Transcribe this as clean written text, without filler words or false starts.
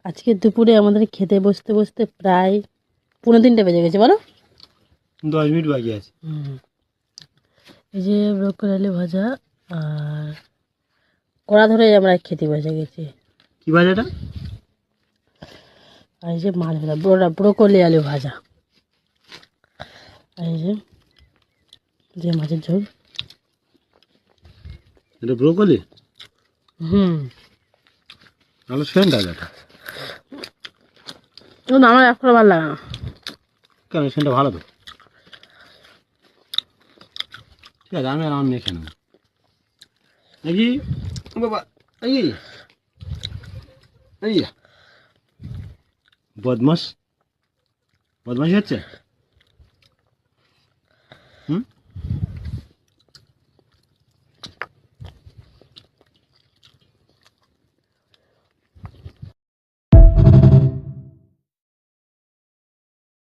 আজকে দুপুরে আমাদের খেতে বসতে বসতে প্রায় 2:45 বেজে গেছে, বলো। 10 মিনিট বাকি আছে। এই যে ব্রোকলি আলু ভাজা আর কড়া ধরে আমরা খেতে বসে গেছি। কি ভাজাটা? আর এই যে মাছ ভাজা, ব্রোকলি আলু ভাজা, আর এই যে মাছের ঝোল। এটা ব্রোকলি? ভালো সেন্ট আছে এটা। আমার এখন ভালো লাগে না। কেন? সেন্টটা ভালো তো। ঠিক আছে, আমি আর আমার মেয়ে খেয়ে নেবো নাকি বাবা। বদমাস বদমাসি হচ্ছে।